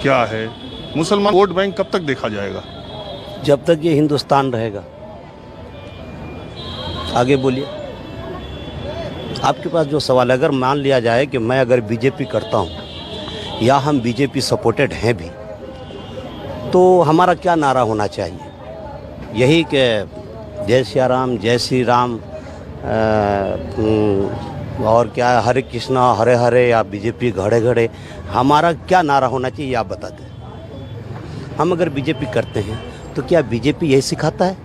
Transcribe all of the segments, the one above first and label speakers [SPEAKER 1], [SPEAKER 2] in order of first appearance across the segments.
[SPEAKER 1] क्या है? मुसलमान वोट बैंक कब तक देखा जाएगा?
[SPEAKER 2] जब तक ये हिंदुस्तान रहेगा। आगे बोलिए। आपके पास जो सवाल है, अगर मान लिया जाए कि मैं अगर बीजेपी करता हूँ या हम बीजेपी सपोर्टेड हैं भी, तो हमारा क्या नारा होना चाहिए? यही कि जय श्री राम, जय श्री राम, और क्या हरे कृष्णा हरे हरे, या बीजेपी घड़े घड़े? हमारा क्या नारा होना चाहिए आप बता दें। हम अगर बीजेपी करते हैं तो क्या बीजेपी यही सिखाता है?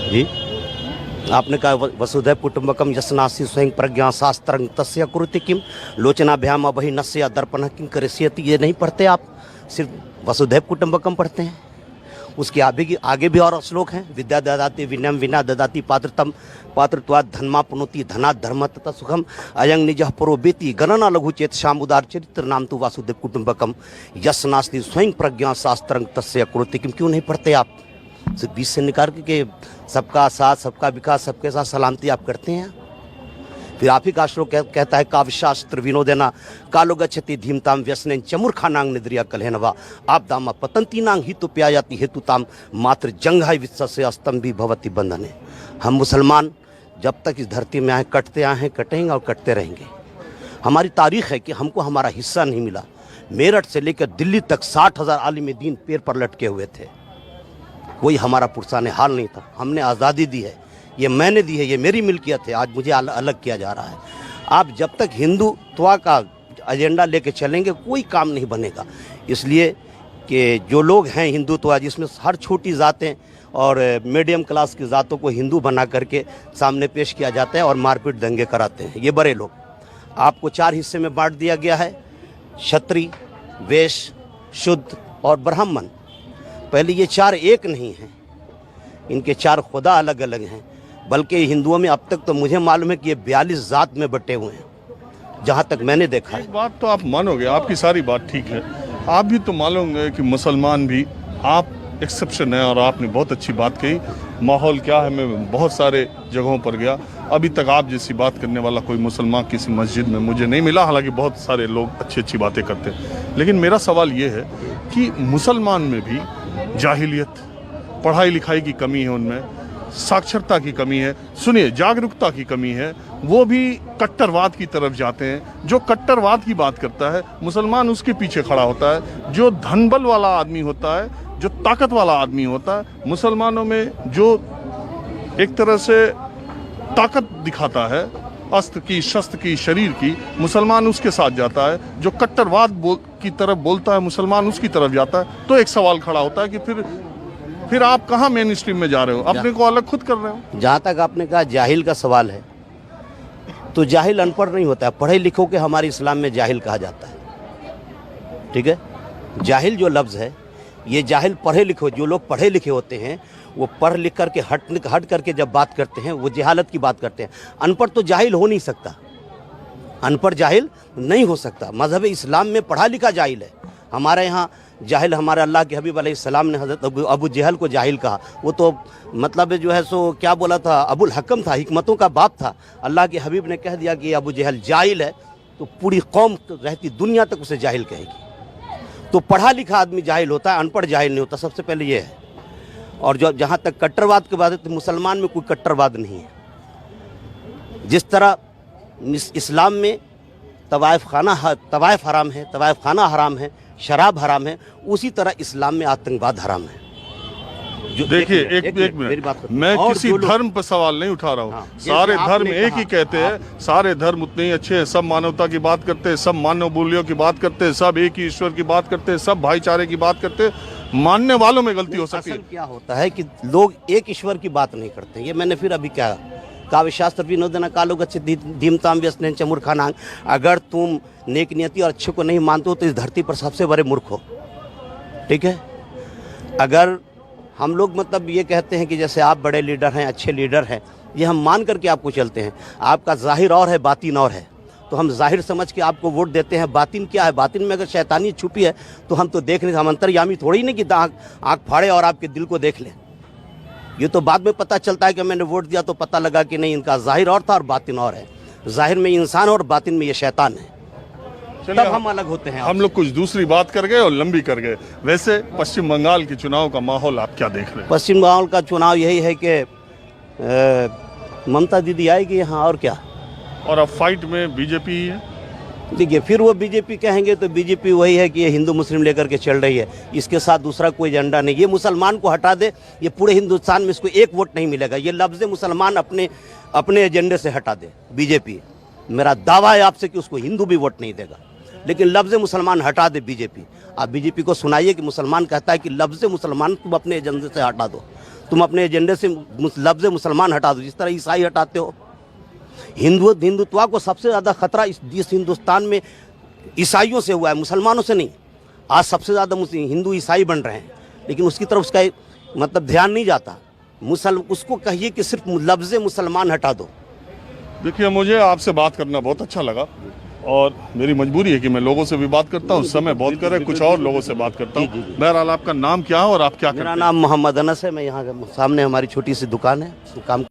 [SPEAKER 2] जी, आपने कहा वसुधैव कुटुंबकम यस्नासी स्वयं प्रज्ञा शास्त्रं तस्य कुरुति किम लोचनाभ्याम अभि नस्य दर्पण किं करिष्यति। ये नहीं पढ़ते आप, सिर्फ वसुधैव कुटुंबकम पढ़ते हैं। उसके आगे भी और श्लोक हैं। विद्या ददाति विनयम विना ददाति पात्रतम पात्रत्वात् धर्माप्नोति धनात् धर्म तथा सुखम अयं निजः परो बेति गणना लघु चेत श्याम उदार चरित्र नाम तो वासुदेव कुटुंबकम यश नास्ति स्वयं प्रज्ञा शास्त्रं तस्य कुरुति किम। क्यों नहीं पढ़ते आप? सिर्फ बीच से निकाल के सबका साथ सबका विकास सबके साथ सलामती आप करते हैं। फिर आप ही का श्लोक कहता है काव्यशास्त्र विनोदेना कालो गच्छति धीमताम व्यसनेन चमुर्खानांग निद्रिया कलहनवा आप दामा पतंतीनांग ही तो प्यायाति हेतुताम मात्र जंघाई विश्वस्य अस्तंभी भवति बंधने। हम मुसलमान जब तक इस धरती में आए कटते आए हैं, कटेंगे और कटते रहेंगे। हमारी तारीख है कि हमको हमारा हिस्सा नहीं मिला। मेरठ से लेकर दिल्ली तक 60,000 आलिम दीन पैर पर लटके हुए थे। कोई हमारा पुरसाने हाल नहीं था। हमने आज़ादी दी है, ये मैंने दी है, ये मेरी मिल्कियत है। आज मुझे अलग किया जा रहा है। आप जब तक हिंदुत्व का एजेंडा लेके चलेंगे कोई काम नहीं बनेगा। इसलिए कि जो लोग हैं हिंदुत्व, जिसमें हर छोटी ज़ातें और मीडियम क्लास की ज़ातों को हिंदू बना करके सामने पेश किया जाता है और मारपीट दंगे कराते हैं ये बड़े लोग। आपको 4 हिस्से में बांट दिया गया है, क्षत्रिय, वैश्य, शुद्ध और ब्राह्मण। पहले ये 4 एक नहीं हैं, इनके 4 खुदा अलग अलग हैं। बल्कि हिंदुओं में अब तक तो मुझे मालूम है कि ये 42 जात में बटे हुए हैं, जहाँ तक मैंने देखा है।
[SPEAKER 1] एक बात तो आप मानोगे, आपकी सारी बात ठीक है। आप भी तो मानोगे कि मुसलमान भी, आप एक्सेप्शन है और आपने बहुत अच्छी बात कही। माहौल क्या है, मैं बहुत सारे जगहों पर गया, अभी तक आप जैसी बात करने वाला कोई मुसलमान किसी मस्जिद में मुझे नहीं मिला। हालांकि बहुत सारे लोग अच्छी अच्छी बातें करते हैं, लेकिन मेरा सवाल ये है कि मुसलमान में भी जाहिलियत, पढ़ाई लिखाई की कमी है, उनमें साक्षरता की कमी है, सुनिए जागरूकता की कमी है। वो भी कट्टरवाद की तरफ जाते हैं। जो कट्टरवाद की बात करता है मुसलमान उसके पीछे खड़ा होता है। जो धनबल वाला आदमी होता है, जो ताकत वाला आदमी होता है, मुसलमानों में जो एक तरह से ताकत दिखाता है, अस्त्र की, शस्त्र की, शरीर की, मुसलमान उसके साथ जाता है। जो कट्टरवाद की तरफ बोलता है मुसलमान उसकी तरफ जाता है। तो एक सवाल खड़ा होता है कि फिर आप कहाँ मेन स्ट्रीम में जा रहे हो, अपने को अलग खुद कर रहे हो।
[SPEAKER 2] जहाँ तक आपने कहा जाहिल का सवाल है, तो जाहिल अनपढ़ नहीं होता है, पढ़े लिखों के हमारे इस्लाम में जाहिल कहा जाता है। ठीक है, जाहिल जो लफ्ज़ है, ये जाहिल पढ़े लिखे, जो लोग पढ़े लिखे होते हैं वो पढ़ लिख करके हट करके जब बात करते हैं वो जहालत की बात करते हैं। अनपढ़ तो जाहिल हो नहीं सकता, अनपढ़ जाहिल नहीं हो सकता। मज़हब इस्लाम में पढ़ा लिखा जाहिल है। हमारे यहाँ जाहिल, हमारे अल्लाह के हबीब अलैहिस्सलाम ने हज़रत अबू जहल को जाहिल कहा। वो तो मतलब जो है सो क्या बोला था, अबुल हकम था, हिकमतों का बाप था। अल्लाह के हबीब ने कह दिया कि अबू जहल जाहिल है, तो पूरी कौम रहती दुनिया तक उसे जाहिल कहेगी। तो पढ़ा लिखा आदमी जाहिल होता है, अनपढ़ जाहिल नहीं होता। सबसे पहले ये है। और जो जहाँ तक कट्टरवाद की बात है, तो मुसलमान में कोई कट्टरवाद नहीं है। जिस तरह इस्लाम में तवाइफ हराम है, तवाइफ खाना हराम है, शराब हराम है, उसी तरह इस्लाम में आतंकवाद हराम है।
[SPEAKER 1] जो देखिए एक मिनट, मैं किसी धर्म पर सवाल नहीं उठा रहा हूँ। हाँ, सारे धर्म एक ही कहते हैं, सारे धर्म उतने ही अच्छे हैं, सब मानवता की बात करते हैं, सब मानव मूल्यों की बात करते हैं, सब एक ही ईश्वर की बात करते हैं, सब भाईचारे की बात करते हैं। मानने वालों में गलती हो सकती है।
[SPEAKER 2] क्या होता है कि लोग एक ईश्वर की बात नहीं करते। ये मैंने फिर अभी क्या काव्यशास्त्र विनोदना कालो गच्छति धीमताम व्यसनेन चमुर्खानांग। अगर तुम नेक नियति और अच्छे को नहीं मानते हो तो इस धरती पर सबसे बड़े मूर्ख हो। ठीक है, अगर हम लोग मतलब ये कहते हैं कि जैसे आप बड़े लीडर हैं, अच्छे लीडर हैं, ये हम मान करके आपको चलते हैं। आपका जाहिर और है, बातिन और है, तो हम जाहिर समझ के आपको वोट देते हैं। बातिन क्या है? बातिन में अगर शैतानी छुपी है तो हम तो देख नहीं, हम अंतर्यामी थोड़ी नहीं कि आँख फाड़े और आपके दिल को देख लें। ये तो बाद में पता चलता है कि मैंने वोट दिया तो पता लगा कि नहीं, इनका जाहिर और था और बातिन और है। जाहिर में इंसान और बातिन में ये शैतान है।
[SPEAKER 1] चलिए,
[SPEAKER 2] तब हम अलग होते हैं
[SPEAKER 1] हम लोग कुछ दूसरी बात कर गए और लंबी कर गए। वैसे पश्चिम बंगाल के चुनाव का माहौल आप क्या देख रहे हैं?
[SPEAKER 2] पश्चिम बंगाल का चुनाव यही है कि ममता दीदी आएगी यहाँ, और क्या।
[SPEAKER 1] और अब फाइट में बीजेपी ही है।
[SPEAKER 2] देखिए, फिर वो बीजेपी कहेंगे तो बीजेपी वही है कि ये हिंदू मुस्लिम लेकर के चल रही है, इसके साथ दूसरा कोई एजेंडा नहीं। ये मुसलमान को हटा दे, ये पूरे हिंदुस्तान में इसको एक वोट नहीं मिलेगा। ये लफ्ज़ मुसलमान अपने एजेंडे से हटा दे बीजेपी। मेरा दावा है आपसे कि उसको हिंदू भी वोट नहीं देगा, लेकिन लफ्ज़ मुसलमान हटा दे बीजेपी। आप बीजेपी को सुनाइए कि मुसलमान कहता है कि लफ्ज़ मुसलमान तुम अपने एजेंडे से हटा दो, तुम अपने एजेंडे से लफ्ज़ मुसलमान हटा दो, जिस तरह ईसाई हटाते हो। हिंदुत्व को सबसे ज़्यादा खतरा इस हिंदुस्तान में ईसाइयों से हुआ है, मुसलमानों से नहीं। आज सबसे ज़्यादा हिंदू ईसाई बन रहे हैं, लेकिन उसकी तरफ उसका मतलब ध्यान नहीं जाता। उसको कहिए कि सिर्फ लफ्ज़ मुसलमान हटा दो।
[SPEAKER 1] देखिए, मुझे आपसे बात करना बहुत अच्छा लगा और मेरी मजबूरी है कि मैं लोगों से भी बात करता हूँ। समय बहुत करे, कुछ और लोगों से बात करता हूँ। बहरहाल, आपका नाम क्या है और आप क्या करते हैं?
[SPEAKER 2] मेरा नाम मोहम्मद अनस है। मैं यहाँ सामने हमारी छोटी सी दुकान है, काम